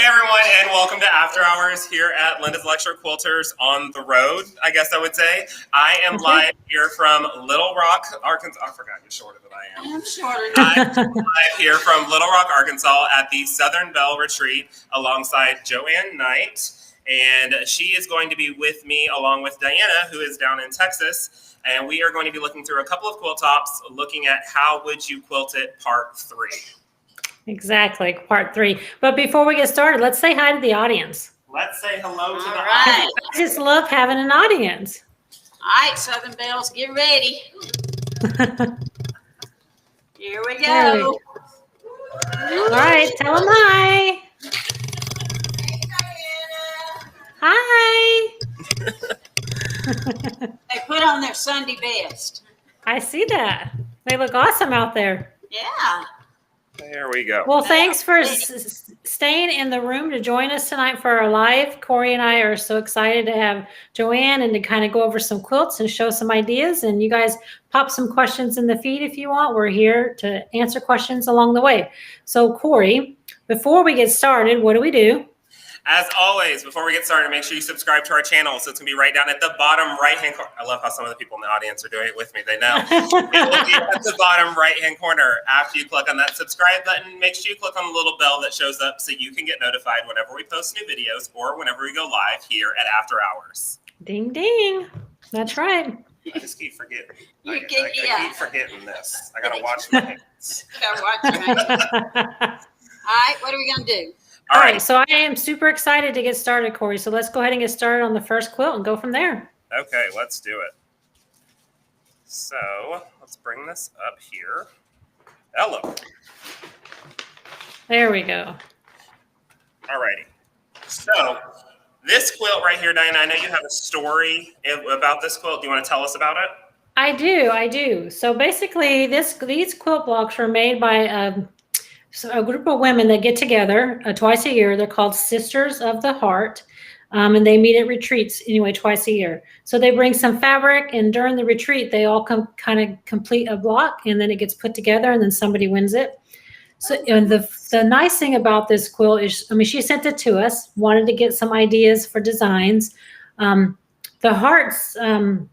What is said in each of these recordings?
Hey everyone, and welcome to After Hours here at Linda's Lecture Quilters on the road, I guess I would say. I am live here from Little Rock, Arkansas. I forgot you're shorter than I am. I'm shorter. I'm live here from Little Rock, Arkansas at the Southern Belle Retreat alongside Joanne Knight. And she is going to be with me along with Dianna, who is down in Texas. And we are going to be looking through a couple of quilt tops, looking at How Would You Quilt It Part 3. Exactly, part 3. But before we get started, let's say hi to the audience. Let's say hello to the audience. I just love having an audience. All right, Southern Bells, get ready. Here we go. All right, tell them hi. Hi. They put on their Sunday best. I see that. They look awesome out there. Yeah. There we go. Well, thanks for staying in the room to join us tonight for our live. Corey and I are so excited to have Joanne and to kind of go over some quilts and show some ideas. And you guys pop some questions in the feed if you want. We're here to answer questions along the way. So, Corey, before we get started, what do? As always, before we get started, make sure you subscribe to our channel. So it's going to be right down at the bottom right-hand corner. I love how some of the people in the audience are doing it with me. They know. It will be at the bottom right-hand corner. After you click on that subscribe button, make sure you click on the little bell that shows up so you can get notified whenever we post new videos or whenever we go live here at After Hours. Ding, ding. That's right. I just keep forgetting. I keep forgetting this. I got to watch my hands. Gotta watch your hands. All right, what are we going to do? All right, so I am super excited to get started, Corey. So let's go ahead and get started on the first quilt and go from there. Okay, let's do it. So let's bring this up here. Hello. There we go. All righty. So this quilt right here, Diana, I know you have a story about this quilt. Do you want to tell us about it? I do. So basically, these quilt blocks were made by a group of women that get together twice a year. They're called Sisters of the Heart, and they meet at retreats anyway twice a year. So they bring some fabric, and during the retreat, they all kind of complete a block, and then it gets put together, and then somebody wins it. So, and the nice thing about this quilt is, she sent it to us, wanted to get some ideas for designs. The hearts, the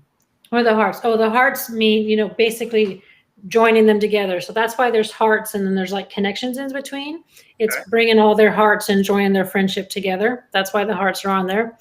hearts mean, basically joining them together. So that's why there's hearts, and then there's like connections in between. It's bringing all their hearts and joining their friendship together. That's why the hearts are on there.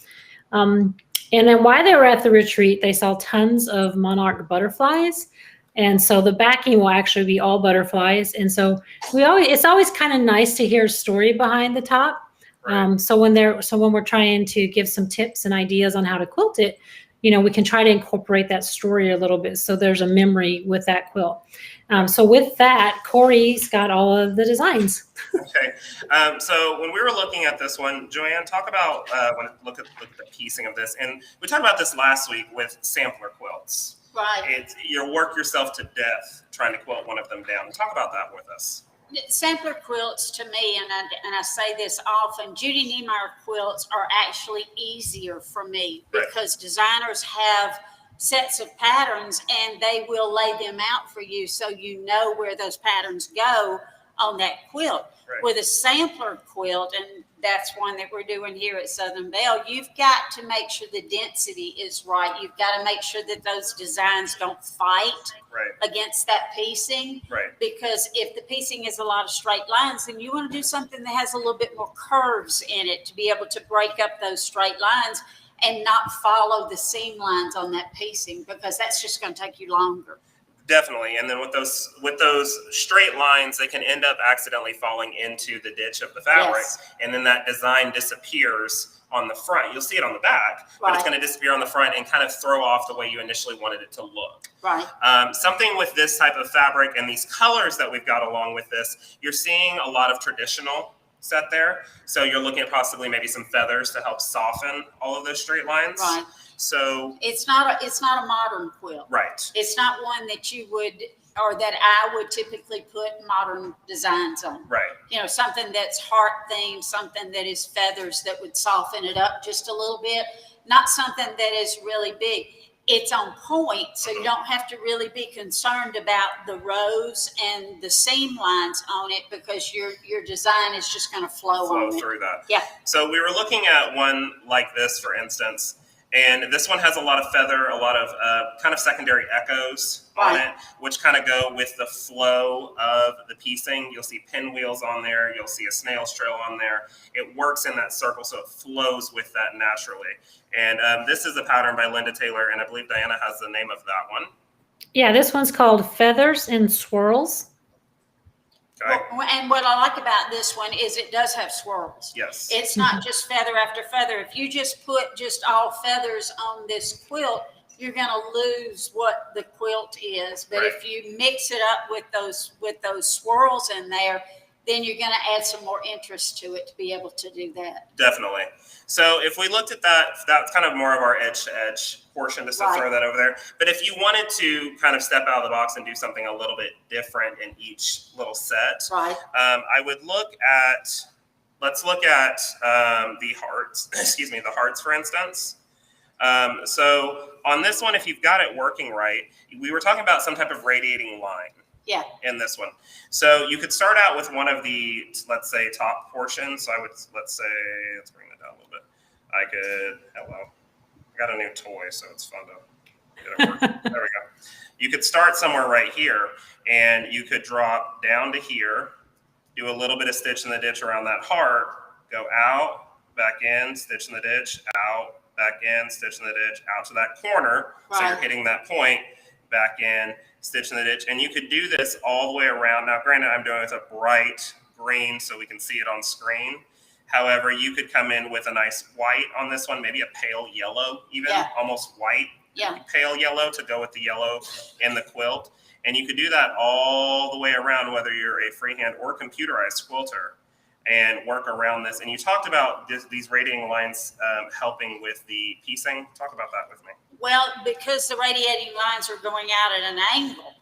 And then while they were at the retreat, they saw tons of monarch butterflies. And so the backing will actually be all butterflies. And so it's always kind of nice to hear a story behind the top. Right. So when we're trying to give some tips and ideas on how to quilt it, we can try to incorporate that story a little bit so there's a memory with that quilt. So with that, Corey's got all of the designs. Okay. So when we were looking at this one, Joanne, talk about look at the piecing of this. And we talked about this last week with sampler quilts. Right. You work yourself to death trying to quilt one of them down. Talk about that with us. Sampler quilts to me, and I say this often, Judy Niemeyer quilts are actually easier for me because designers have sets of patterns and they will lay them out for you so you know where those patterns go on that quilt. Right. With a sampler quilt, and that's one that we're doing here at Southern Belle, you've got to make sure the density is right. You've got to make sure that those designs don't fight against that piecing. Right. Because if the piecing is a lot of straight lines, then you want to do something that has a little bit more curves in it to be able to break up those straight lines and not follow the seam lines on that piecing, because that's just going to take you longer. Definitely. And then with those straight lines, they can end up accidentally falling into the ditch of the fabric. Yes. And then that design disappears on the front. You'll see it on the back, but it's going to disappear on the front and kind of throw off the way you initially wanted it to look. Right. Something with this type of fabric and these colors that we've got along with this, you're seeing a lot of traditional set there. So you're looking at possibly maybe some feathers to help soften all of those straight lines. Right. So it's not a modern quilt. Right. It's not one that you would, or that I would typically put modern designs on. Right. Something that's heart themed, something that is feathers that would soften it up just a little bit. Not something that is really big. it's on point, so you don't have to really be concerned about the rows and the seam lines on it, because your design is just going to flow on it. Through that. Yeah. So we were looking at one like this, for instance, and this one has a lot of feather, a lot of kind of secondary echoes on it, which kind of go with the flow of the piecing. You'll see pinwheels on there. You'll see a snail's trail on there. It works in that circle, so it flows with that naturally. And this is a pattern by Linda Taylor, and I believe Dianna has the name of that one. Yeah, this one's called Feathers and Swirls. Okay. Well, and what I like about this one is it does have swirls. Yes. It's not just feather after feather. If you just put just all feathers on this quilt, you're going to lose what the quilt is. But if you mix it up with those swirls in there, then you're going to add some more interest to it to be able to do that. Definitely. So if we looked at that, that's kind of more of our edge-to-edge portion, just to throw that over there. But if you wanted to kind of step out of the box and do something a little bit different in each little set, I would let's look at the hearts, the hearts, for instance. So on this one, if you've got it working right, we were talking about some type of radiating line. Yeah. In this one. So you could start out with one of the, let's say, top portions. So I would, let's bring that down a little bit. I got a new toy, so it's fun to get it working. There we go. You could start somewhere right here, and you could drop down to here, do a little bit of stitch in the ditch around that heart, go out, back in, stitch in the ditch, out, back in, stitch in the ditch, out to that corner. So you're hitting that point, back in, stitch in the ditch, and you could do this all the way around. Now, granted, I'm doing it with a bright green so we can see it on screen. However, you could come in with a nice white on this one, maybe a pale yellow, even almost white, pale yellow to go with the yellow in the quilt. And you could do that all the way around, whether you're a freehand or computerized quilter, and work around this. And you talked about these radiating lines helping with the piecing. Talk about that with me. Well, because the radiating lines are going out at an angle,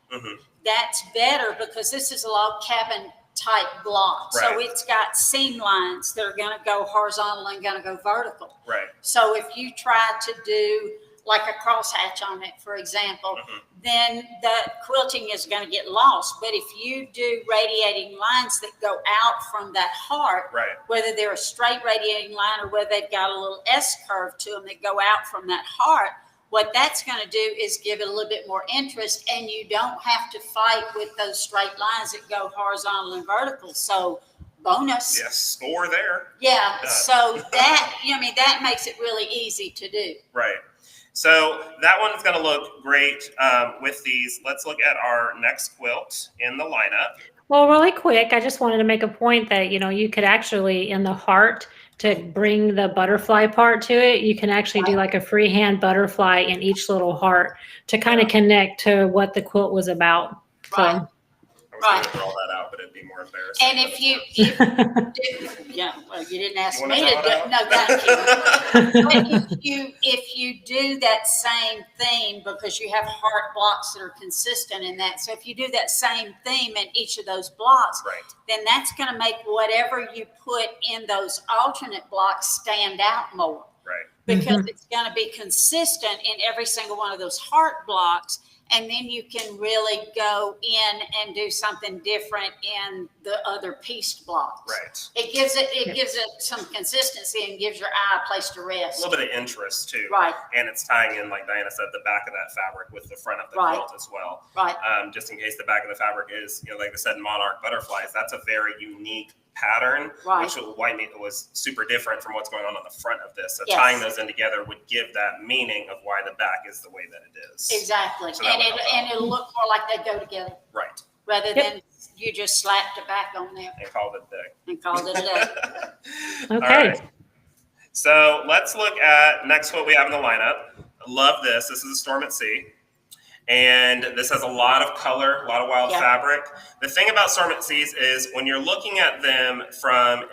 that's better, because this is a log cabin type block. So it's got seam lines that are going to go horizontal and going to go vertical. So if you try to do like a crosshatch on it, for example, then the quilting is going to get lost. But if you do radiating lines that go out from that heart, whether they're a straight radiating line or whether they've got a little S curve to them that go out from that heart, what that's going to do is give it a little bit more interest, and you don't have to fight with those straight lines that go horizontal and vertical. So bonus. Yes, score there. Yeah, so that, that makes it really easy to do. Right. So that one is going to look great with these. Let's look at our next quilt in the lineup. Well, really quick, I just wanted to make a point that, you could actually, in the heart, to bring the butterfly part to it, you can actually do like a freehand butterfly in each little heart to kind of connect to what the quilt was about. So. I was going to draw that out, but it'd be more embarrassing. And if you you didn't ask me to do. No, thank you. But if you do that same theme, because you have heart blocks that are consistent in that, so if you do that same theme in each of those blocks, then that's going to make whatever you put in those alternate blocks stand out more. Because it's going to be consistent in every single one of those heart blocks. And then you can really go in and do something different in the other pieced blocks. It gives it some consistency and gives your eye a place to rest. A little bit of interest too. And it's tying in, like Dianna said, the back of that fabric with the front of the quilt as well. Just in case the back of the fabric is, like I said, monarch butterflies. That's a very unique pattern, which was super different from what's going on the front of this. So tying those in together would give that meaning of why the back is the way that it is. Exactly. So and it'll look more like they go together. Rather than you just slapped it back on there. And called it a day. Okay. All right. So let's look at next what we have in the lineup. I love this. This is a Storm at Sea. And this has a lot of color, a lot of wild fabric. The thing about Storm at Seas is when you're looking at them from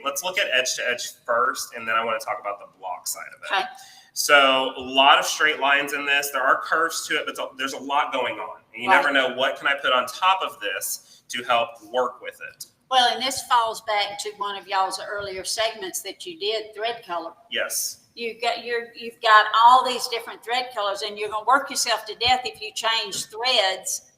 let's look at edge to edge first, and then I want to talk about the block side of it. So a lot of straight lines in this. There are curves to it, but there's a lot going on. And you never know what can I put on top of this to help work with it. Well, and this falls back to one of y'all's earlier segments that you did, thread color. Yes. you've got all these different thread colors, and you're going to work yourself to death if you change threads.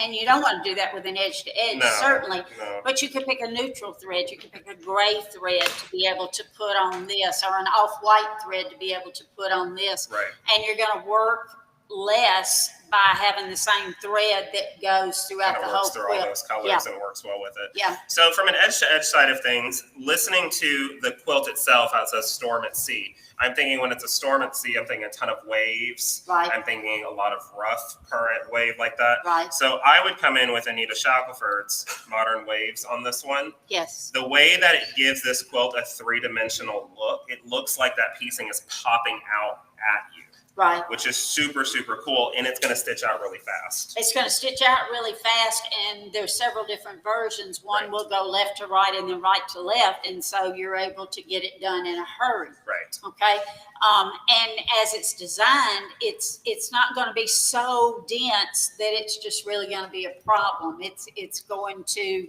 And you don't want to do that with an edge to edge, certainly. No. But you could pick a neutral thread. You could pick a gray thread to be able to put on this, or an off-white thread to be able to put on this. Right. And you're going to work less by having the same thread that goes throughout the whole through quilt. all those colors and works well with it. Yeah. So from an edge-to-edge side of things, listening to the quilt itself, how it says storm at sea, I'm thinking when it's a storm at sea, I'm thinking a ton of waves. Right. I'm thinking a lot of rough current wave like that. Right. So I would come in with Anita Shackelford's Modern Waves on this one. Yes. The way that it gives this quilt a three-dimensional look, it looks like that piecing is popping out at you. Right. Which is super, super cool. And it's going to stitch out really fast. It's going to stitch out really fast, and there's several different versions. One will go left to right and then right to left, and so you're able to get it done in a hurry. Right. Okay. And as it's designed, it's not going to be so dense that it's just really going to be a problem. It's going to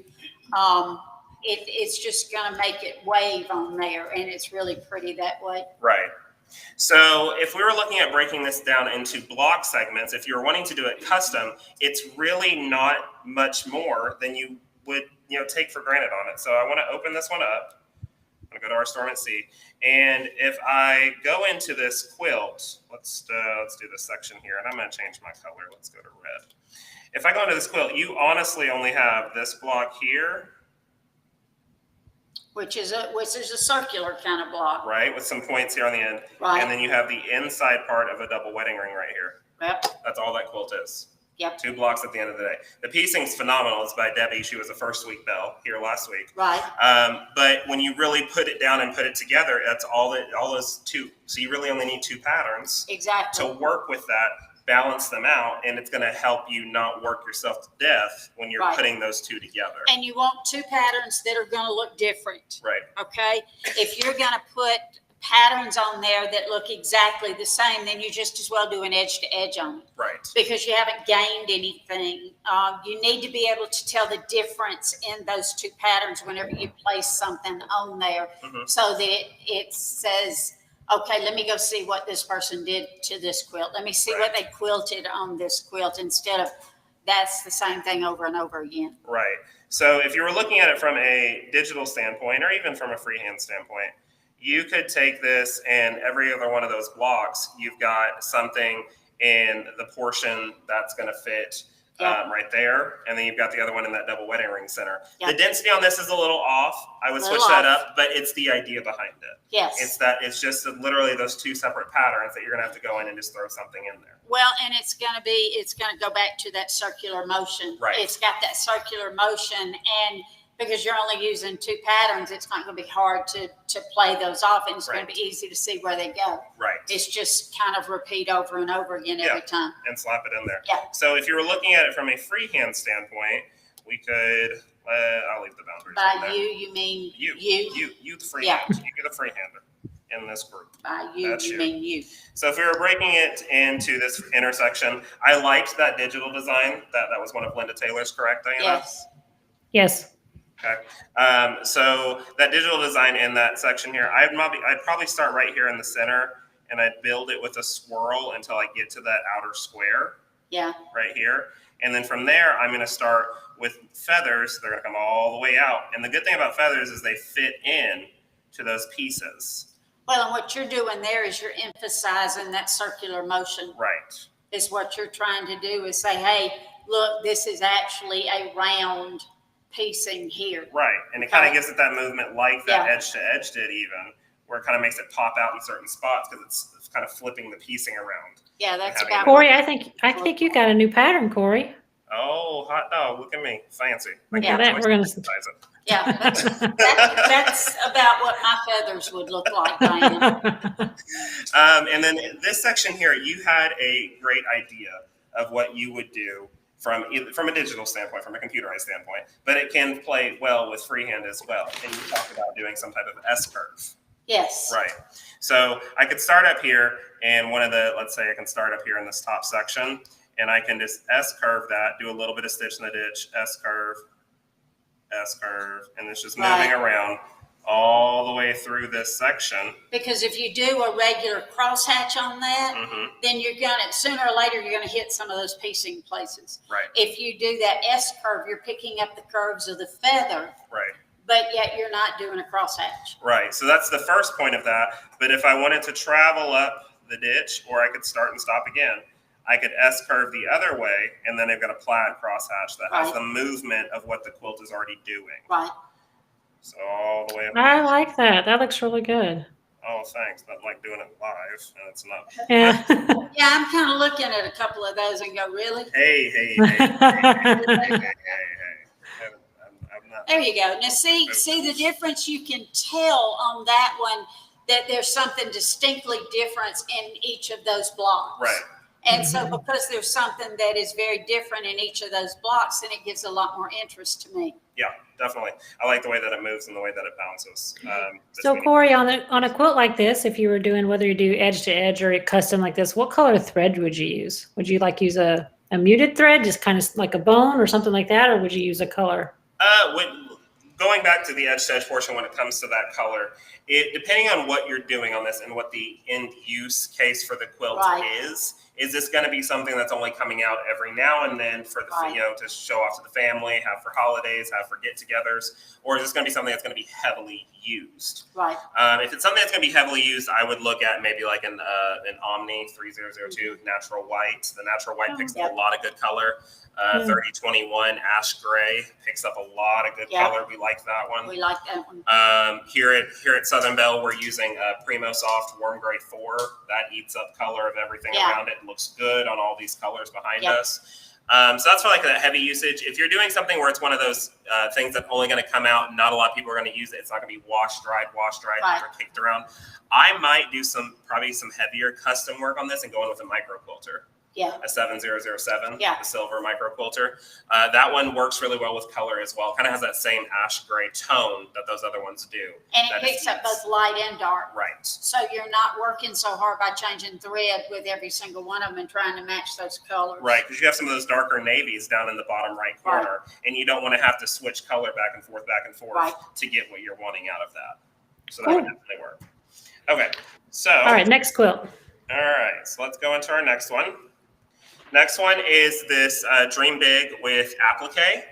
it's just going to make it wave on there, and it's really pretty that way. Right. So if we were looking at breaking this down into block segments, if you're wanting to do it custom, it's really not much more than you would, take for granted on it. So I want to open this one up. I'm going to go to our Storm at Sea. And if I go into this quilt, let's do this section here. And I'm going to change my color. Let's go to red. If I go into this quilt, you honestly only have this block here. Which is a circular kind of block. Right, with some points here on the end. Right. And then you have the inside part of a double wedding ring right here. Yep. That's all that quilt is. Yep. 2 blocks at the end of the day. The piecing's phenomenal. It's by Debbie. She was a first week Belle here last week. Right. But when you really put it down and put it together, that's all those 2. So you really only need 2 patterns. Exactly. To work with that, balance them out, and it's going to help you not work yourself to death when you're putting those 2 together. And you want 2 patterns that are going to look different. Right. Okay. If you're going to put patterns on there that look exactly the same, then you just as well do an edge to edge on it. Right. Because you haven't gained anything. You need to be able to tell the difference in those 2 patterns whenever you place something on there, so that it says, okay, let me go see what this person did to this quilt. Let me see what they quilted on this quilt, instead of that's the same thing over and over again. Right. So if you were looking at it from a digital standpoint, or even from a freehand standpoint, you could take this, and every other one of those blocks, you've got something in the portion that's going to fit right there. And then you've got the other one in that double wedding ring center. The density on this is a little off. I would switch that up, but it's the idea behind it. Yes. It's just literally those 2 separate patterns that you're going to have to go in and just throw something in there. Well, and it's going to go back to that circular motion. Right. It's got that circular motion, and because you're only using 2 patterns, it's not going to be hard to play those off, and it's going to be easy to see where they go. Right. It's just kind of repeat over and over again every time. And slap it in there. Yeah. So if you were looking at it from a freehand standpoint, we could, I'll leave the boundaries. By you mean you? You the freehand. Yeah. You're the freehander in this group. By you, That's you mean you. So if we were breaking it into this intersection, I liked that digital design. That was one of Linda Taylor's, correct, Diana? Yes. Yes. Okay. So that digital design in that section here, I'd probably start right here in the center, and I'd build it with a swirl until I get to that outer square. Yeah. Right here. And then from there, I'm going to start with feathers. They're going to come all the way out. And the good thing about feathers is they fit in to those pieces. Well, and what you're doing there is you're emphasizing that circular motion. Right. Is what you're trying to do, is say, hey, look, this is actually a round piecing here. Right. And it kind of gives it that movement like that edge to edge did, even, where it kind of makes it pop out in certain spots because it's kind of flipping the piecing around. Yeah, that's about Corey, I think you got a new pattern, Corey. Oh, hot dog. Look at me. Fancy. Yeah, that we're going to. Yeah, that's about what my feathers would look like, Diana. And then this section here, you had a great idea of what you would do from a digital standpoint, from a computerized standpoint, but it can play well with freehand as well. And you talked about doing some type of S-curve. Yes. Right. So I could start up here, and let's say I can start up here in this top section, and I can just S-curve that, do a little bit of stitch in the ditch, S-curve, and it's just moving around all the way through this section. Because if you do a regular crosshatch on that, then you're gonna, sooner or later, you're gonna hit some of those piecing places. Right. If you do that S curve, you're picking up the curves of the feather. Right. But yet you're not doing a crosshatch. Right. So that's the first point of that. But if I wanted to travel up the ditch, or I could start and stop again, I could S curve the other way, and then I've got a plaid crosshatch that has the movement of what the quilt is already doing. Right. So all the way up. I like that. That looks really good. Oh, thanks. But like doing it live, and it's not. Yeah. Yeah, I'm kind of looking at a couple of those and go, really? Hey. I'm not. There you go. Now see the difference. You can tell on that one that there's something distinctly different in each of those blocks. Right. And so because there's something that is very different in each of those blocks, then it gives a lot more interest to me. Yeah, definitely. I like the way that it moves and the way that it bounces. So Corey, on a quilt like this, if you were doing, whether you do edge to edge or custom like this, what color thread would you use? Would you like use a muted thread, just kind of like a bone or something like that, or would you use a color? Going back to the edge to edge portion, when it comes to that color, depending on what you're doing on this and what the end use case for the quilt is this going to be something that's only coming out every now and then for the to show off to the family, have for holidays, have for get-togethers, or is this going to be something that's going to be heavily used? Right. If it's something that's going to be heavily used, I would look at maybe like an Omni 3002 natural white. The natural white picks up a lot of good color. 3021 ash gray picks up a lot of good color. We like that one. We like that one. Here at Southern Belle, we're using Primo Soft Warm Gray 4. That eats up color of everything around it. It looks good on all these colors behind us. So that's for like a heavy usage. If you're doing something where it's one of those things that's only going to come out, not a lot of people are going to use it. It's not going to be wash dried, or kicked around. I might do probably some heavier custom work on this and go in with a micro quilter. Yeah. A 7007, the silver micro quilter. That one works really well with color as well. Kind of has that same ash gray tone that those other ones do. And it picks up both light and dark. Right. So you're not working so hard by changing thread with every single one of them and trying to match those colors. Right, because you have some of those darker navies down in the bottom right corner, and you don't want to have to switch color back and forth to get what you're wanting out of that. So that would definitely work. Okay, so. All right, next quilt. All right, so let's go into our next one. Next one is this Dream Big with applique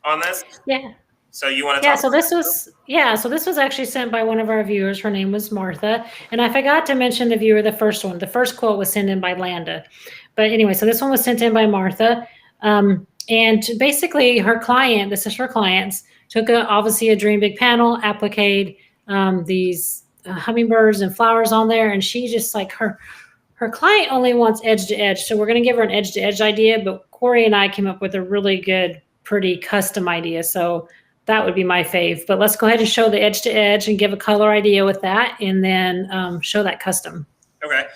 on this. Yeah. So you want to talk so this was actually sent by one of our viewers. Her name was Martha. And I forgot to mention the viewer, the first one. The first quote was sent in by Landa. But anyway, so this one was sent in by Martha. And basically her client, this is her clients, took obviously a Dream Big panel, appliqued these hummingbirds and flowers on there. And she just like her client only wants edge to edge. So we're going to give her an edge to edge idea, but Corey and I came up with a really good, pretty custom idea. So that would be my fave, but let's go ahead and show the edge to edge and give a color idea with that. And then show that custom. Okay.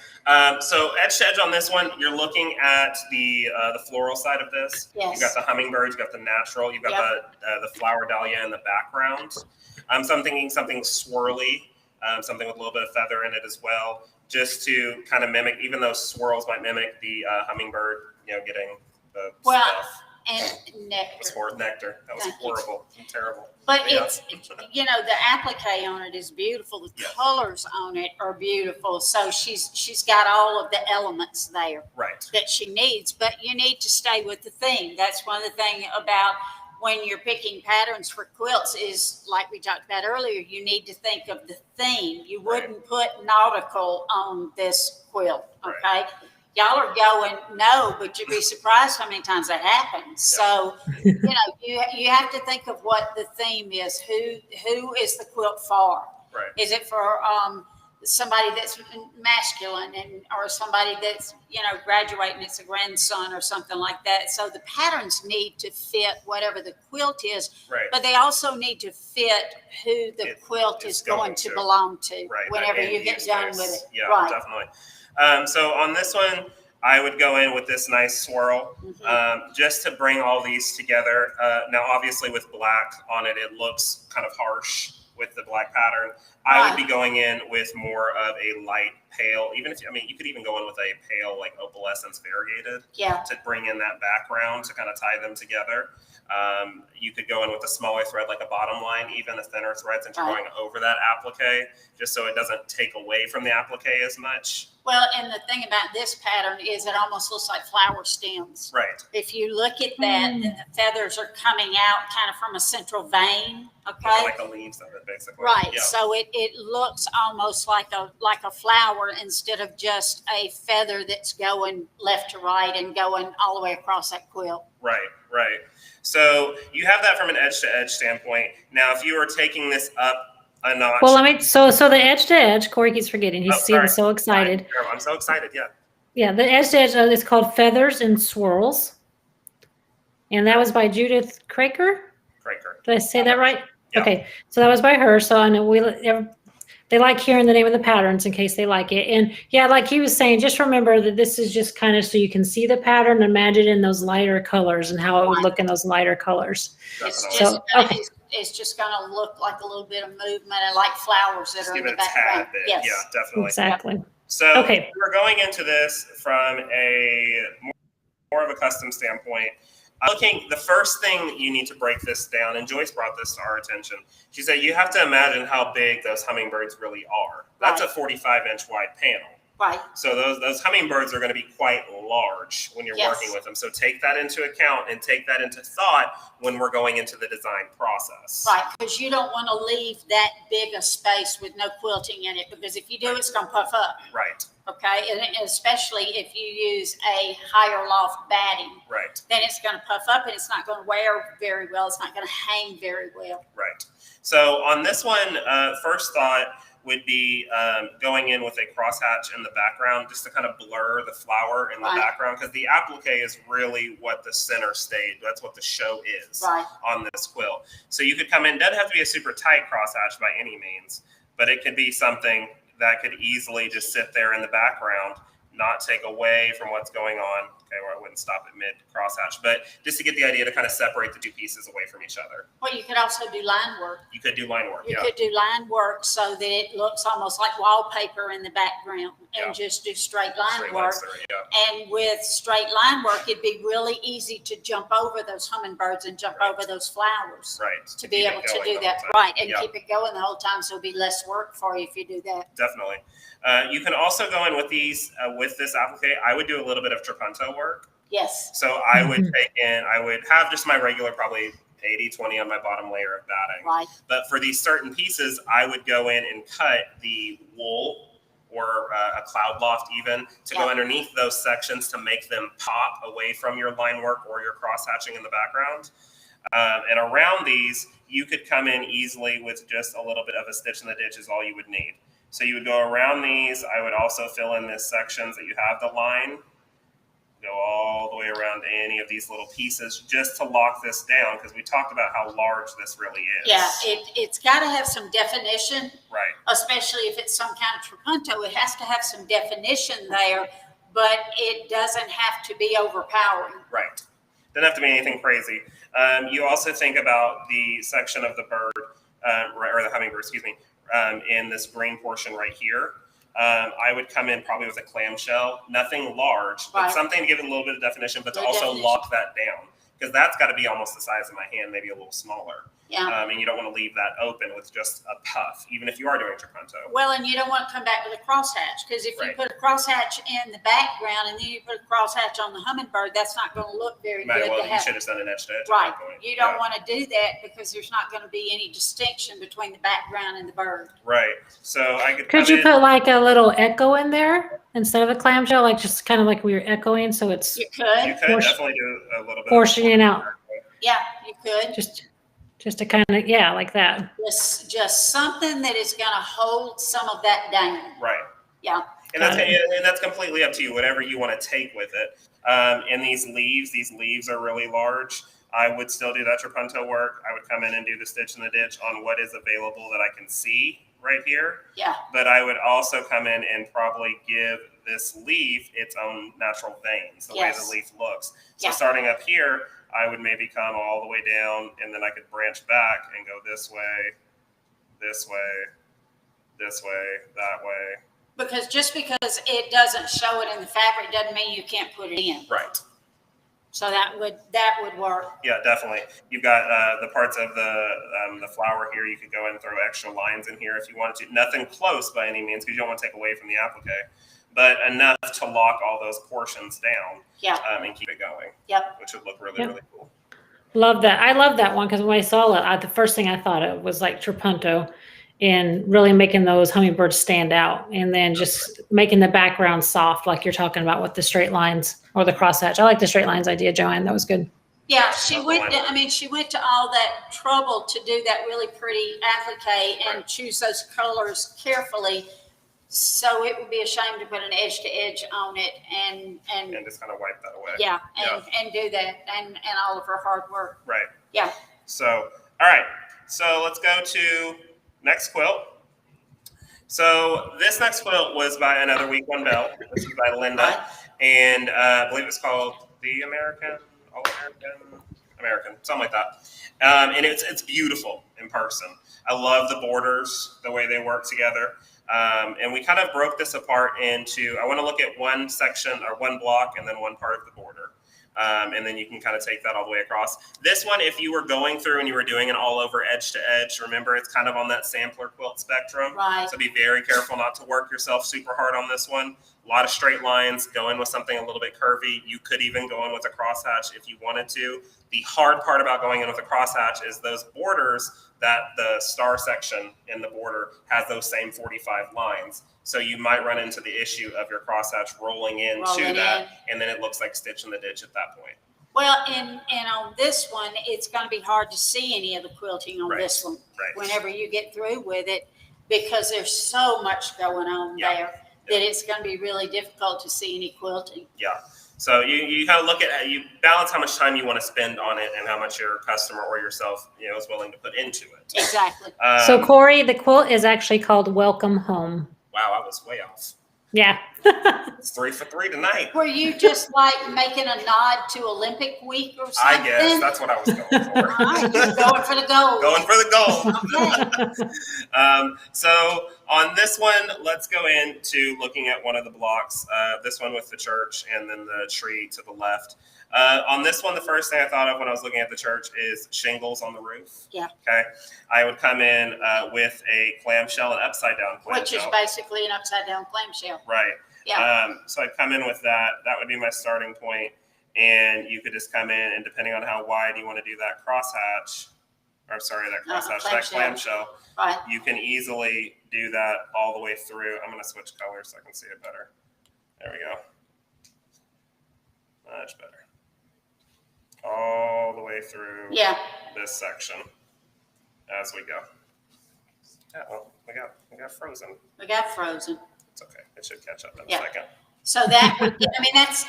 So edge to edge on this one, you're looking at the floral side of this. Yes. You've got the hummingbirds, you've got the natural, you've got the flower dahlia in the background. So I'm thinking something swirly, something with a little bit of feather in it as well, just to kind of mimic, even though swirls might mimic the hummingbird, getting the stuff. And nectar. Nectar. That was horrible and terrible. But it's, the applique on it is beautiful. The colors on it are beautiful. So she's got all of the elements there that she needs. But you need to stay with the theme. That's one of the things about when you're picking patterns for quilts is, like we talked about earlier, you need to think of the theme. You wouldn't put nautical on this quilt, okay? Y'all are going, no, but you'd be surprised how many times that happens. So, you have to think of what the theme is. Who is the quilt for? Right. Is it for somebody that's masculine or somebody that's, graduating, it's a grandson or something like that. So the patterns need to fit whatever the quilt is, but they also need to fit who the quilt is going to belong to whenever you get done with it. Yeah, definitely. So on this one, I would go in with this nice swirl, just to bring all these together. Now, obviously with black on it, it looks kind of harsh with the black pattern. I would be going in with more of a light pale, even if, I mean, you could even go in with a pale, like opalescence variegated to bring in that background to kind of tie them together. You could go in with a smaller thread, like a bottom line, even a thinner thread, since you're going over that applique, just so it doesn't take away from the applique as much. Well, and the thing about this pattern is it almost looks like flower stems. Right. If you look at that, then the feathers are coming out kind of from a central vein. Okay. Like the leaves of it, basically. Right. Yeah. So it looks almost like a flower instead of just a feather that's going left to right and going all the way across that quilt. Right. Right. So you have that from an edge to edge standpoint. Now, if you were taking this up a notch. Well, so the edge to edge, Corey keeps forgetting. He's so excited. I'm so excited. Yeah. Yeah, the edge to edge is called Feathers and Swirls, and that was by Judith Craker. Did I say that right? Yeah. Okay, so that was by her. So I know they like hearing the name of the patterns in case they like it. And yeah, like he was saying, just remember that this is just kind of so you can see the pattern, imagine in those lighter colors and how it would look in those lighter colors. It's just going to look like a little bit of movement and like flowers that are in the background. Yes. Yeah, definitely. Exactly. So we're going into this from a more of a custom standpoint. The first thing you need to break this down, and Joyce brought this to our attention. She said you have to imagine how big those hummingbirds really are. That's a 45-inch wide panel. Right. So those hummingbirds are going to be quite large when you're working with them. So take that into account and take that into thought when we're going into the design process. Right, because you don't want to leave that big a space with no quilting in it, because if you do, it's going to puff up. Right. Okay, and especially if you use a higher loft batting. Right. Then it's going to puff up and it's not going to wear very well. It's not going to hang very well. Right. So on this one, first thought would be going in with a crosshatch in the background just to kind of blur the flower in the background, because the applique is really what the center stage, that's what the show is on this quilt. So you could come in, doesn't have to be a super tight crosshatch by any means, but it could be something that could easily just sit there in the background, not take away from what's going on. Okay, where I wouldn't stop at mid crosshatch, but just to get the idea to kind of separate the two pieces away from each other. Well, you could also do line work. You could do line work. You could do line work so that it looks almost like wallpaper in the background, and just do straight line work. And with straight line work, it'd be really easy to jump over those hummingbirds and jump over those flowers. Right. To be able to do that. And keep it going the whole time, so it'll be less work for you if you do that. Definitely. You can also go in with these, with this applique. I would do a little bit of Trapunto work. Yes. So I would I would have just my regular, probably 80-20 on my bottom layer of batting. Right. But for these certain pieces, I would go in and cut the wool or a cloud loft even to go underneath those sections to make them pop away from your line work or your cross hatching in the background. And around these, you could come in easily with just a little bit of a stitch in the ditch is all you would need. So you would go around these. I would also fill in the sections that you have the line, go all the way around any of these little pieces just to lock this down, because we talked about how large this really is. Yeah, it's got to have some definition. Right. Especially if it's some kind of Trapunto, it has to have some definition there, but it doesn't have to be overpowering. Right. Doesn't have to be anything crazy. You also think about the section of the bird, or the hummingbird, excuse me, in this green portion right here. I would come in probably with a clamshell, nothing large, but something to give it a little bit of definition, but to also lock that down, because that's got to be almost the size of my hand, maybe a little smaller. Yeah. And you don't want to leave that open with just a puff, even if you are doing Trapunto. Well, and you don't want to come back with a crosshatch, because if you put a crosshatch in the background and then you put a crosshatch on the hummingbird, that's not going to look very good. You should have done an edge to edge. Right. You don't want to do that, because there's not going to be any distinction between the background and the bird. Right. So I could. Could you put like a little echo in there instead of a clamshell, like just kind of like we were echoing, so it's. You could. You could definitely do a little bit. Portioning out. Yeah, you could. Just to kind of, like that. Just something that is going to hold some of that down. Right. Yeah. And that's completely up to you, whatever you want to take with it. And these leaves are really large. I would still do that Trapunto work. I would come in and do the stitch in the ditch on what is available that I can see right here. Yeah. But I would also come in and probably give this leaf its own natural veins, the way the leaf looks. So starting up here, I would maybe come all the way down, and then I could branch back and go this way, this way, this way, that way. Because just because it doesn't show it in the fabric doesn't mean you can't put it in. Right. So that would work. Yeah, definitely. You've got the parts of the flower here. You could go ahead and throw extra lines in here if you wanted to. Nothing close by any means because you don't want to take away from the applique, but enough to lock all those portions down. Yeah. And keep it going. Yep. Which would look really, really cool. Love that. I love that one because when I saw it, the first thing I thought of was like Trapunto and really making those hummingbirds stand out, and then just making the background soft like you're talking about with the straight lines or the crosshatch. I like the straight lines idea, Joanne. That was good. Yeah, she went to all that trouble to do that really pretty applique and choose those colors carefully. So it would be a shame to put an edge to edge on it and just kind of wipe that away. Yeah, and do that and all of her hard work. Right. Yeah. So, all right. So let's go to next quilt. So this next quilt was by another Week One Belle. This is by Linda, and I believe it's called The American, American, something like that. And it's beautiful in person. I love the borders, the way they work together. And we kind of broke this apart into, I want to look at one section or one block and then one part of the border. And then you can kind of take that all the way across. This one, if you were going through and you were doing it all over edge to edge, remember it's kind of on that sampler quilt spectrum. Right. So be very careful not to work yourself super hard on this one. A lot of straight lines, go in with something a little bit curvy. You could even go in with a crosshatch if you wanted to. The hard part about going in with a crosshatch is those borders, that the star section in the border has those same 45 lines. So you might run into the issue of your crosshatch rolling into that, and then it looks like Stitch in the Ditch at that point. Well, and on this one, it's going to be hard to see any of the quilting on this one whenever you get through with it, because there's so much going on there that it's going to be really difficult to see any quilting. Yeah. So you kind of look at, you balance how much time you want to spend on it and how much your customer or yourself, is willing to put into it. Exactly. So Corey, the quilt is actually called Welcome Home. Wow, I was way off. Yeah. It's 3 for 3 tonight. Were you just like making a nod to Olympic week or something? I guess that's what I was going for. All right, you're going for the gold. Going for the gold. Okay. So on this one, let's go into looking at one of the blocks. This one with the church and then the tree to the left. On this one, the first thing I thought of when I was looking at the church is shingles on the roof. Yeah. Okay. I would come in with a clamshell, an upside down clamshell. Which is basically an upside down clamshell. Right. Yeah. So I'd come in with that. That would be my starting point. And you could just come in, and depending on how wide you want to do that crosshatch, that clamshell, right, you can easily do that all the way through. I'm going to switch colors so I can see it better. There we go. Much better. All the way through this section as we go. Yeah, well, we got frozen. We got frozen. It's okay. It should catch up in a second. So that would,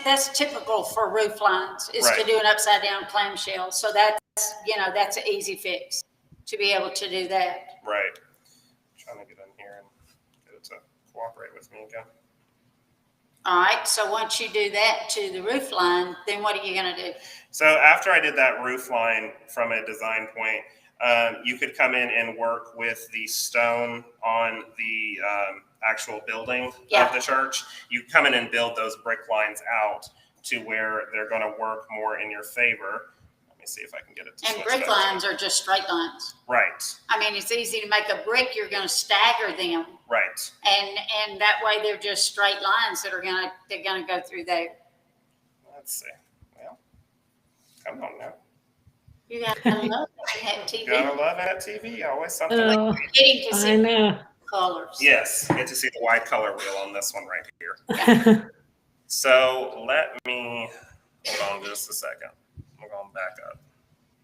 that's typical for roof lines is to do an upside down clamshell. So that's an easy fix to be able to do that. Right. I'm trying to get in here and get it to cooperate with me again. All right. So once you do that to the roof line, then what are you going to do? So after I did that roof line from a design point, you could come in and work with the stone on the actual building of the church. You come in and build those brick lines out to where they're going to work more in your favor. Let me see if I can get it to And brick lines are just straight lines. Right. I mean, it's easy to make a brick. You're going to stagger them. Right. And that way they're just straight lines that they're going to go through there. Let's see. Well, come on now. You got to love that TV. Gotta love that TV. Always something. Getting to see colors. Yes, get to see the wide color wheel on this one right here. So let me hold on just a second. I'm going back up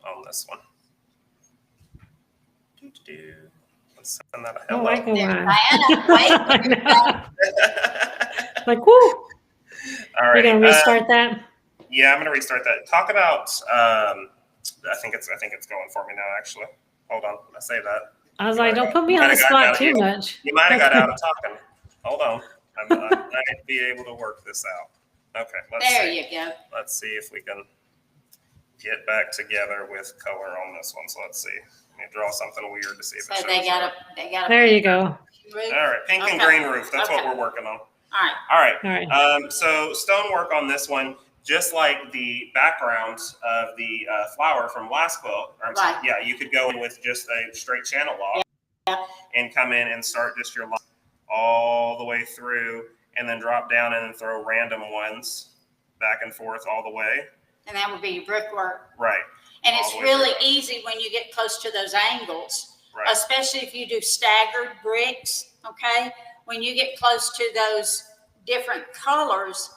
on this one. Let's send that a hello. Oh, I go Dianna, like, woo. All right. You're gonna restart that? Yeah, I'm gonna restart that. Talk about. I think it's going for me now. Actually, hold on. I say that. I was like, don't put me on the spot too much. You might have got out of talking. Hold on. I might be able to work this out. Okay. There you go. Let's see if we can get back together with color on this one. So let's see. Let me draw something weird to see if it shows they got up. a There you go. Roof? All right, pink and green roof. That's what we're working on. All right. All right. So stonework on this one, just like the background of the flower from last quilt. Right. Yeah, you could go in with just a straight channel log and come in and start just your line all the way through, and then drop down and then throw random ones back and forth all the way. And that would be your brickwork. Right. And it's really easy when you get close to those angles, Right. especially if you do staggered bricks, okay? When you get close to those different colors,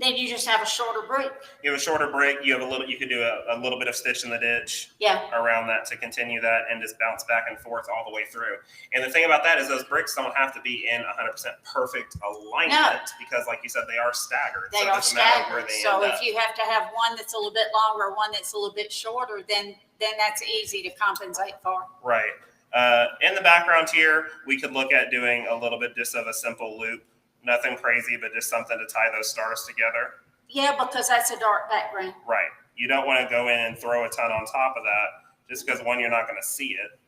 then you just have a shorter brick. You have a shorter brick. You have you could do a little bit of stitch in the ditch around that to continue that and just bounce back and forth all the way through. And the thing about that is those bricks don't have to be in 100% perfect alignment because, like you said, they are staggered. They are staggered. So if you have to have one that's a little bit longer, one that's a little bit shorter, then that's easy to compensate for. Right. In the background here, we could look at doing a little bit just of a simple loop. Nothing crazy, but just something to tie those stars together. Yeah, because that's a dark background. Right. You don't want to go in and throw a ton on top of that, just because one, you're not going to see it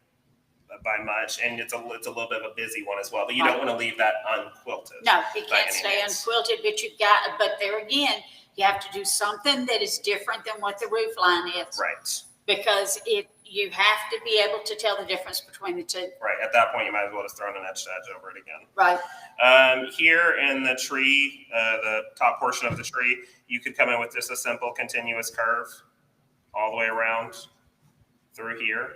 by much, and it's a little bit of a busy one as well. But you don't want to leave that unquilted. No, it can't stay unquilted. But there again, you have to do something that is different than what the roof line is. Right. Because you have to be able to tell the difference between the two. Right. At that point, you might as well just throw an edge to edge over it again. Right. Here in the tree, the top portion of the tree, you could come in with just a simple continuous curve all the way around through here.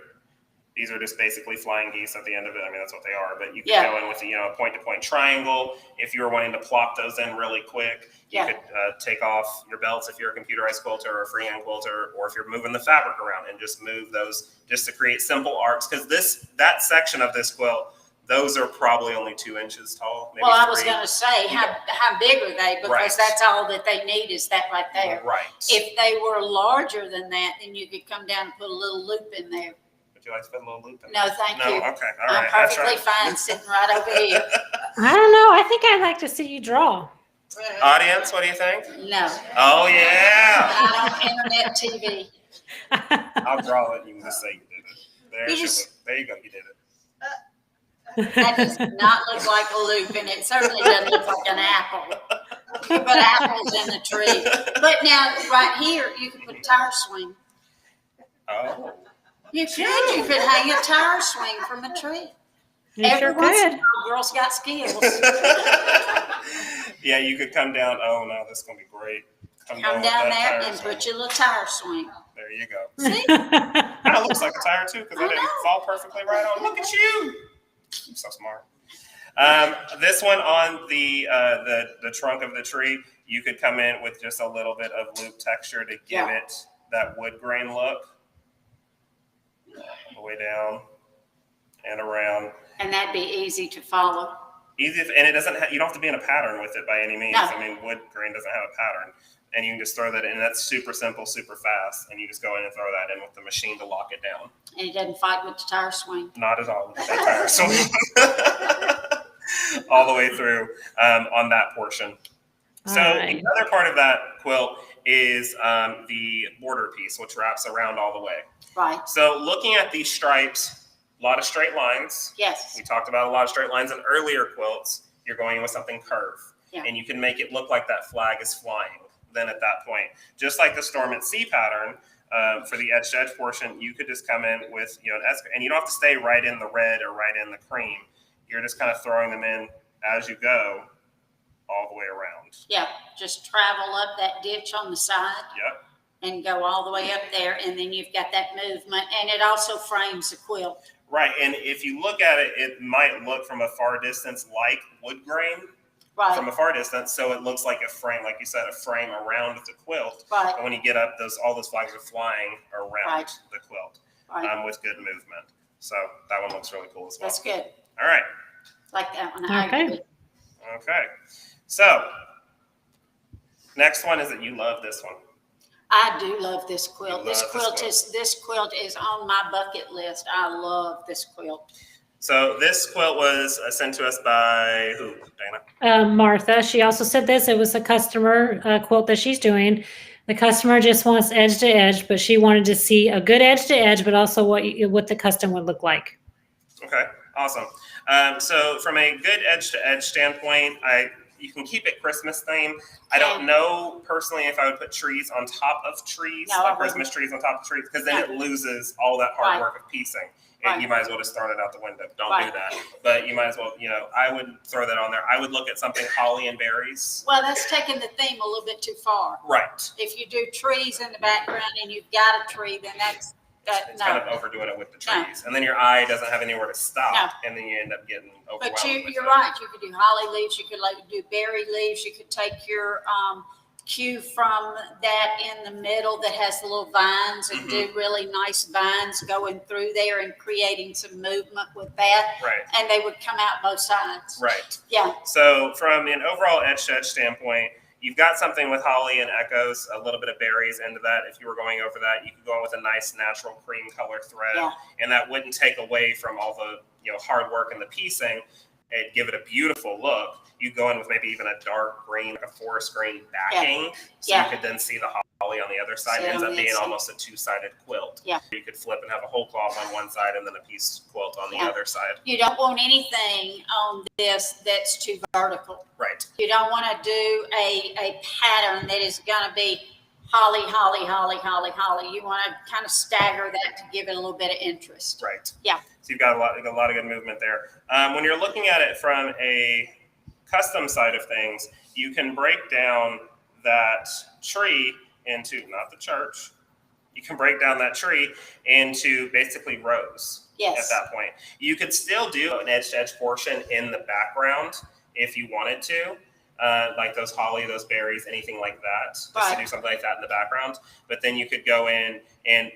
These are just basically flying geese at the end of it. I mean, that's what they are. But you could go in with a point-to-point triangle. If you were wanting to plop those in really quick, you could take off your belts if you're a computerized quilter or a freehand quilter, or if you're moving the fabric around and just move those just to create simple arcs. Because that section of this quilt, those are probably only 2 inches tall. Maybe I 3. was going to say, how big are they? Because that's all that they need is that right there. Right. If they were larger than that, then you could come down and put a little loop in there. Would you like to put a little loop in No, there? thank you. Okay. All right. I'm perfectly fine sitting right over here. I don't know. I think I'd like to see you draw. Audience, what do you think? No. Oh, yeah. Not on internet TV. I'll draw it. You can just say you did it. There you go. You did it. That does not look like a loop, and it certainly doesn't look like an apple. You put apples in the tree. But now, right here, you can put a tire swing. Oh. You could hang a tire swing from a tree. You sure could. Girls got skills. Yeah, you could come down. Oh, no, this is going to be great. Come down there and put your little tire swing. There you go. See? That looks like a tire, too, because I didn't fall perfectly right on. Look at you. I'm so smart. This one on the trunk of the tree, you could come in with just a little bit of loop texture to give it that wood grain look. All the way down and around. And that'd be easy to follow. Easy, and it doesn't. You don't have to be in a pattern with it by any means. No. I mean, wood grain doesn't have a pattern, and you can just throw that in. That's super simple, super fast, and you just go in and throw that in with the machine to lock it down. And it doesn't fight with the tire swing. Not at all with the tire swing. All the way through on that portion. So the other part of that quilt is the border piece, which wraps around all the way. Right. So looking at these stripes, a lot of straight lines. Yes. We talked about a lot of straight lines in earlier quilts. You're going in with something curved. Yeah. And you can make it look like that flag is flying then at that point. Just like the Storm at Sea pattern, for the edge-to-edge portion, you could just come in with, an and you don't have to stay right in the red or right in the cream. You're just kind of throwing them in as you go all the way around. Yeah, just travel up that ditch on the side. Yep. And go all the way up there, and then you've got that movement, and it also frames the quilt. Right, and if you look at it, it might look from a far distance like wood grain. Right. From a far distance, so it looks like a frame, like you said, a frame around the quilt. Right. And when you get up, all those flags are flying around the quilt with good movement. So that one looks really cool as well. That's good. All right. Like that one. Okay. Okay. So next one is that you love this one. I do love this quilt. This quilt is on my bucket list. I love this quilt. So this quilt was sent to us by who, Dana? Martha. She also said this. It was a customer quilt that she's doing. The customer just wants edge to edge, but she wanted to see a good edge to edge, but also what the custom would look like. Okay. Awesome. So from a good edge to edge standpoint, you can keep it Christmas theme. I don't know personally if I would put trees on top of trees, like Christmas trees on top of trees, because then it loses all that hard work of piecing. And you might as well just throw it out the window. Don't do that. But you might as well, I would throw that on there. I would look at something holly and berries. Well, that's taking the theme a little bit too far. Right. If you do trees in the background and you've got a tree, then it's kind of overdoing it with the trees. And then your eye doesn't have anywhere to stop, and then you end up getting overwhelmed. But you're right. You could do holly leaves. You could do berry leaves. You could take your cue from that in the middle that has the little vines and do really nice vines going through there and creating some movement with that. Right. And they would come out both sides. Right. Yeah. So from an overall edge-to-edge standpoint, you've got something with holly and echoes, a little bit of berries into that. If you were going over that, you could go in with a nice natural cream color thread, and that wouldn't take away from all the hard work and the piecing. It'd give it a beautiful look. You go in with maybe even a dark green, like a forest green backing, so you could then see the holly on the other side. It ends up being almost a two-sided quilt. Yeah. You could flip and have a whole cloth on one side and then a piece quilt on the other side. You don't want anything on this that's too vertical. Right. You don't want to do a pattern that is going to be holly, holly, holly, holly, holly. You want to kind of stagger that to give it a little bit of interest. Right. Yeah. So you've got a lot of good movement there. When you're looking at it from a custom side of things, you can break down that tree into, not the church, you can break down that tree into basically rows. Yes. At that point. You could still do an edge-to-edge portion in the background if you wanted to. Like those holly, those berries, anything like that, just to do something like that in the background. But then you could go in and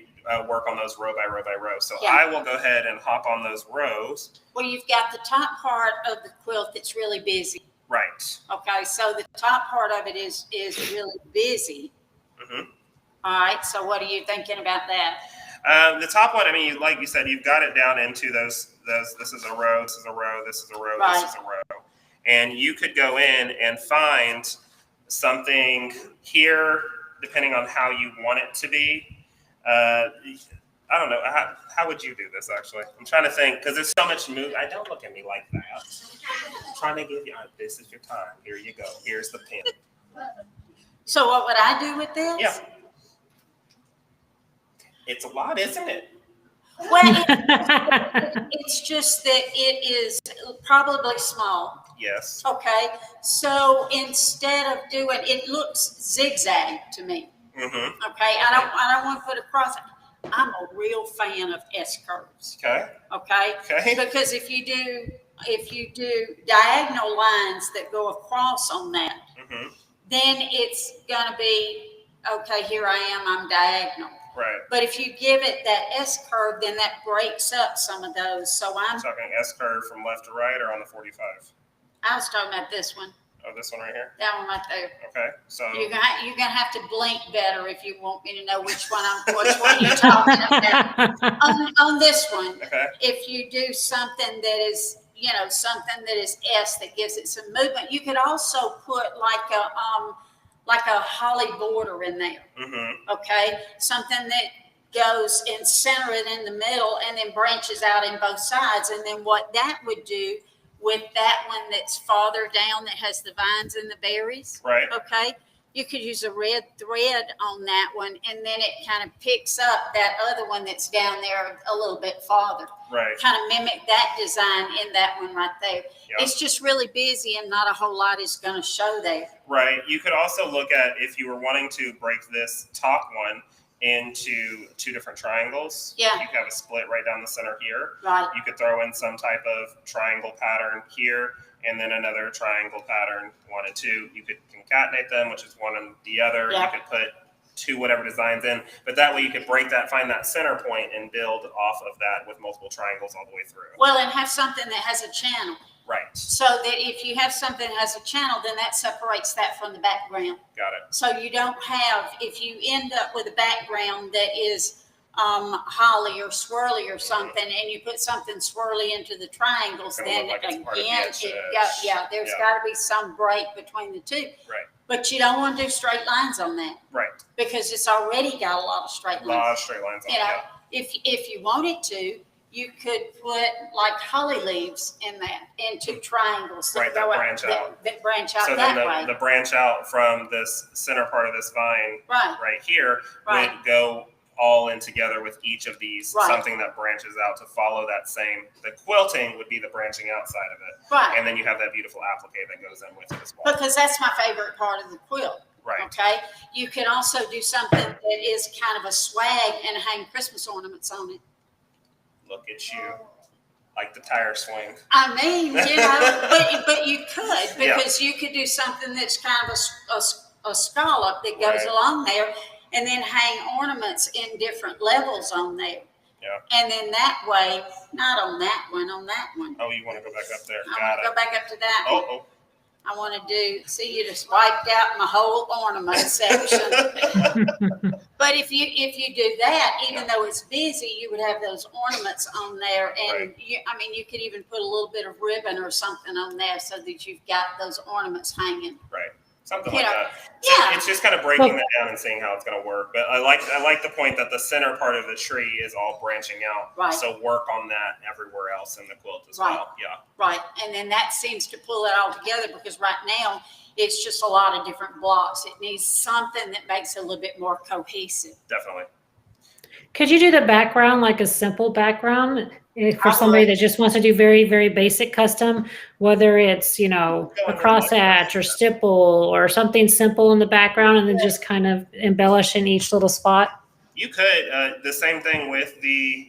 work on those row by row by row. So I will go ahead and hop on those rows. Well, you've got the top part of the quilt that's really busy. Right. Okay, so the top part of it is really busy. All right, so what are you thinking about that? The top one, I mean, like you said, you've got it down into those. This is a row, this is a row, this is a row, this is a row. And you could go in and find something here, depending on how you want it to be. I don't know. How would you do this, actually? I'm trying to think, because there's so much move. Don't look at me like that. I'm trying to give you, this is your time. Here you go. Here's the pin. So what would I do with this? Yeah. It's a lot, isn't it? Well, it's just that it is probably small. Yes. Okay. So instead of doing, it looks zigzag to me. Okay. I don't want to put a cross. I'm a real fan of S curves. Okay. Okay. Because if you do diagonal lines that go across on that, then it's gonna be okay. Here I am. I'm diagonal. Right. But if you give it that S curve, then that breaks up some of those. So I'm talking S curve from left to right or on the 45. I was talking about this one. Oh, this one right here? That one right there. Okay, so you're gonna have to blink better if you want me to know which one you're talking about. On this one, if you do something that is, something that is S that gives it some movement, you could also put like a holly border in there. Okay, something that goes and center it in the middle and then branches out in both sides, and then what that would do with that one that's farther down that has the vines and the berries. Right. Okay. You could use a red thread on that one, and then it kind of picks up that other one that's down there a little bit farther. Right. Kind of mimic that design in that one right there. Yep. It's just really busy and not a whole lot is going to show there. Right. You could also look at, if you were wanting to break this top one into two different triangles. Yeah. You could have a split right down the center here. Right. You could throw in some type of triangle pattern here, and then another triangle pattern, 1 and 2. You could concatenate them, which is one and the other. Yeah. You could put 2 whatever designs in, but that way you could break that, find that center point, and build off of that with multiple triangles all the way through. Well, and have something that has a channel. Right. So that if you have something that has a channel, then that separates that from the background. Got it. So you don't have, if you end up with a background that is holly or swirly or something, and you put something swirly into the triangles, then like again, there's got to be some break between the two. Right. But you don't want to do straight lines on that. Right. Because it's already got a lot of straight lines. A lot of straight lines on it. If you wanted to, you could put like holly leaves in that, into triangles Right, that branch out. That branch out So that then way. the branch out from this center part of this vine right here Right. would go all in together with each of these, Right. something that branches out to follow that same. The quilting would be the branching outside of it. Right. And then you have that beautiful applique that goes in with it as well. Because that's my favorite part of the quilt. Right. Okay. You can also do something that is kind of a swag and hang Christmas ornaments on it. Look at you. Like the tire swing. I mean, you know, but you could, because you could do something that's kind of a scallop that goes along there, and then hang ornaments in different levels on there. Yeah. And then that way, not on that one, on that one. Oh, you want to go back up there? I want to go back up to that one. Oh. I want to do, see, you just wiped out my whole ornament section. But if you do that, even though it's busy, you would have those ornaments on there. And you could even put a little bit of ribbon or something on there so that you've got those ornaments hanging. Right. Something like that. So Yeah. it's just kind of breaking that down and seeing how it's going to work. But I like the point that the center part of the tree is all branching out. Right. So work on that everywhere else in the quilt as Right. well. Yeah. Right. And then that seems to pull it all together, because right now it's just a lot of different blocks. It needs something that makes it a little bit more cohesive. Definitely. Could you do the background like a simple background for somebody that just wants to do very, very basic custom, whether it's, a crosshatch or stipple or something simple in the background, and then just kind of embellish in each little spot? You could the same thing with the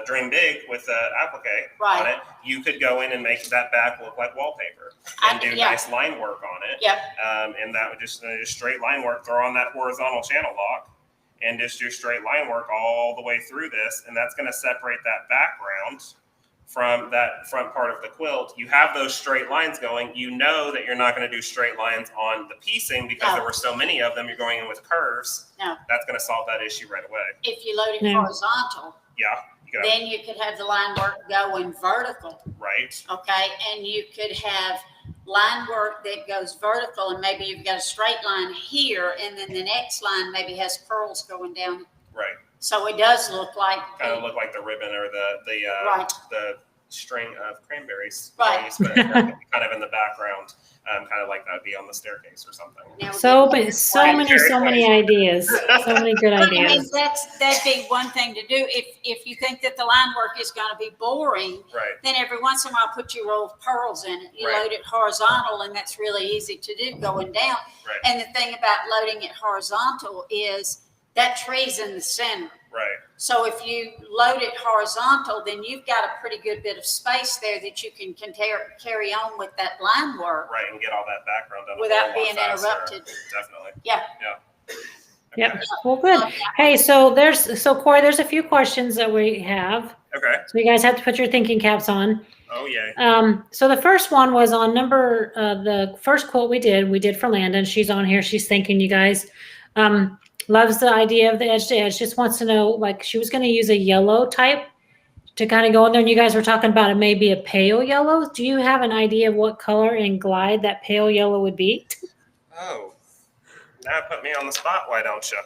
Dream Big with the applique on it. You could go in and make that back look like wallpaper and do nice line work on it. Yep. And that would just straight line work. Throw on that horizontal channel lock and just do straight line work all the way through this. And that's going to separate that background from that front part of the quilt. You have those straight lines going. You know that you're not going to do straight lines on the piecing because there were so many of them. You're going in with curves. No. That's going to solve that issue right away. If you load it horizontal, then you could have the line work going vertical. Right. Okay. And you could have line work that goes vertical, and maybe you've got a straight line here, and then the next line maybe has pearls going down. Right. So it does look like kind of look like the ribbon or the string of cranberries. Right. Kind of in the background, kind of like that would be on the staircase or something. So many ideas. So many good I mean, ideas. that'd be one thing to do. If you think that the line work is going to be boring, then every once in a while put your roll of pearls in it. You load it horizontal, and that's really easy to do going down. Right. And the thing about loading it horizontal is that tree's in the center. Right. So if you load it horizontal, then you've got a pretty good bit of space there that you can carry on with that line work. Right, and get all that background done without being interrupted. Definitely. Yeah. Okay. Yep. Well, good. Hey, so Corey, there's a few questions that we have. Okay. So you guys have to put your thinking caps on. Oh, yeah. So the first one was on the first quote we did for Landon. She's on here. She's thanking you guys. Loves the idea of the edge to edge. Just wants to know, like, she was going to use a yellow type to kind of go in there. And you guys were talking about it maybe a pale yellow. Do you have an idea of what color and glide that pale yellow would be? Oh, now put me on the spot. Why don't you?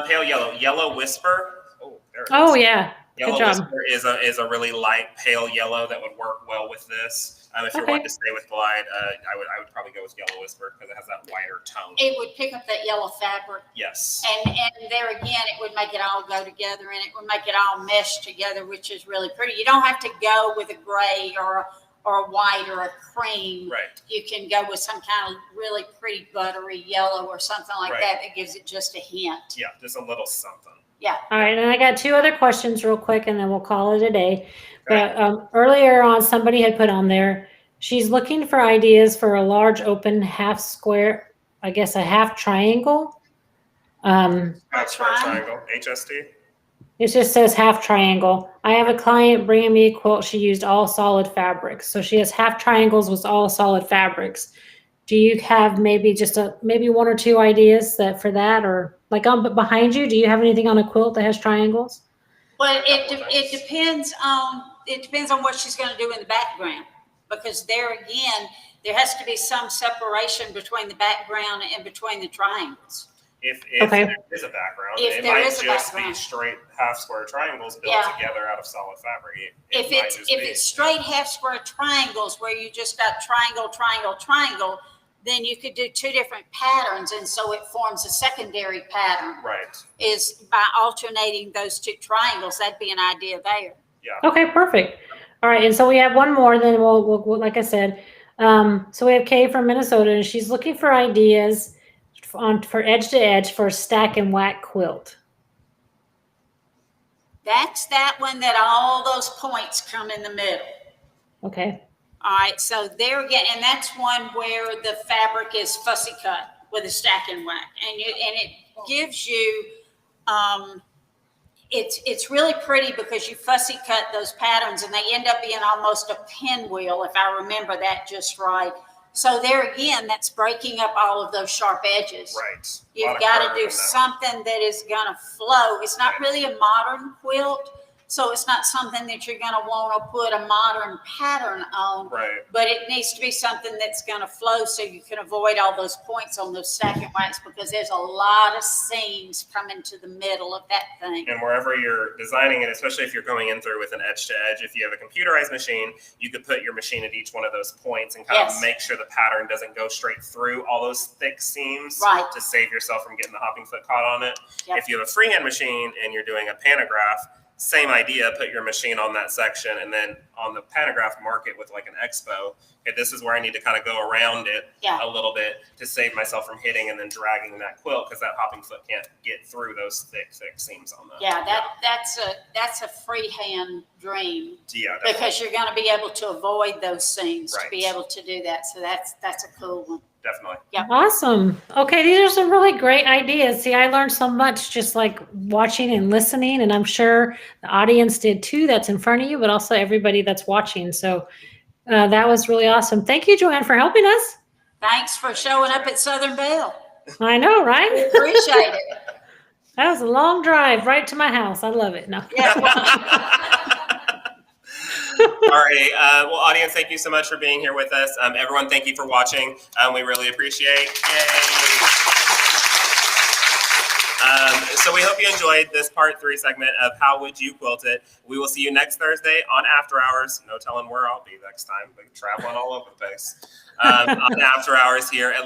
Pale yellow whisper. Oh, there it is. Oh yeah. Yellow Good job. Whisper is a really light pale yellow that would work well with this. If you're wanting to stay with glide, I would probably go with Yellow Whisper because it has that lighter tone. It would pick up that yellow fabric. Yes. And there again, it would make it all go together, and it would make it all mesh together, which is really pretty. You don't have to go with a gray or a white or a cream. Right. You can go with some kind of really pretty buttery yellow or something like that gives it just a hint. Yeah, just a little something. Yeah. All right, and I got two other questions real quick, and then we'll call it a day. But earlier on, somebody had put on there, she's looking for ideas for a large open half square, I guess a half triangle. Half square triangle, HST. It just says half triangle. I have a client bringing me a quilt. She used all solid fabrics. So she has half triangles with all solid fabrics. Do you have maybe maybe one or two ideas for that, or like behind you? Do you have anything on a quilt that has triangles? Well, it depends on what she's going to do in the background, because there again, there has to be some separation between the background and between the triangles. If Okay. there is a background, If it there might is a just be background. straight half square triangles built Yeah. together out of solid fabric. If might just be. it's straight half square triangles where you just got triangle, triangle, triangle, then you could do two different patterns, and so it forms a secondary pattern. Right. Is by alternating those two triangles. That'd be an idea there. Yeah. Okay, perfect. All right, and so we have one more, then we'll like I said, so we have Kay from Minnesota, and she's looking for ideas for edge to edge for a stack and whack quilt. That's that one that all those points come in the middle. Okay. All right, so there again, and that's one where the fabric is fussy cut with a stack and whack, and it gives you, it's really pretty because you fussy cut those patterns, and they end up being almost a pinwheel, if I remember that just right. So there again, that's breaking up all of those sharp edges. Right. You've got to do something that is going to flow. It's not really a modern quilt, so it's not something that you're going to want to put a modern pattern on. Right. But it needs to be something that's going to flow so you can avoid all those points on those stack and whacks, because there's a lot of seams coming to the middle of that thing. And wherever you're designing it, especially if you're going in through with an edge to edge, if you have a computerized machine, you could put your machine at each one of those points and kind of make sure the pattern doesn't go straight through all those thick seams to save yourself from getting the hopping foot caught on it. Yep. If you have a freehand machine and you're doing a pantograph, same idea, put your machine on that section, and then on the pantograph, mark it with like an expo. Okay, this is where I need to kind of go around it a little bit to save myself from hitting and then dragging that quilt, because that hopping foot can't get through those thick seams on that. Yeah, that's a freehand dream. Yeah, definitely. Because you're going to be able to avoid those seams to Right. be able to do that. So that's a cool one. Definitely. Yep. Awesome. Okay, these are some really great ideas. See, I learned so much just like watching and listening, and I'm sure the audience did too that's in front of you, but also everybody that's watching. So that was really awesome. Thank you, Joanne, for helping us. Thanks for showing up at Southern Belle. I know, right? Appreciate it. That was a long drive right to my house. I love it. No. Yeah. All right. Well, audience, thank you so much for being here with us. Everyone, thank you for watching. We really appreciate it. So we hope you enjoyed this part 3 segment of How Would You Quilt It? We will see you next Thursday on After Hours. No telling where I'll be next time, but traveling all over the place. On After Hours here at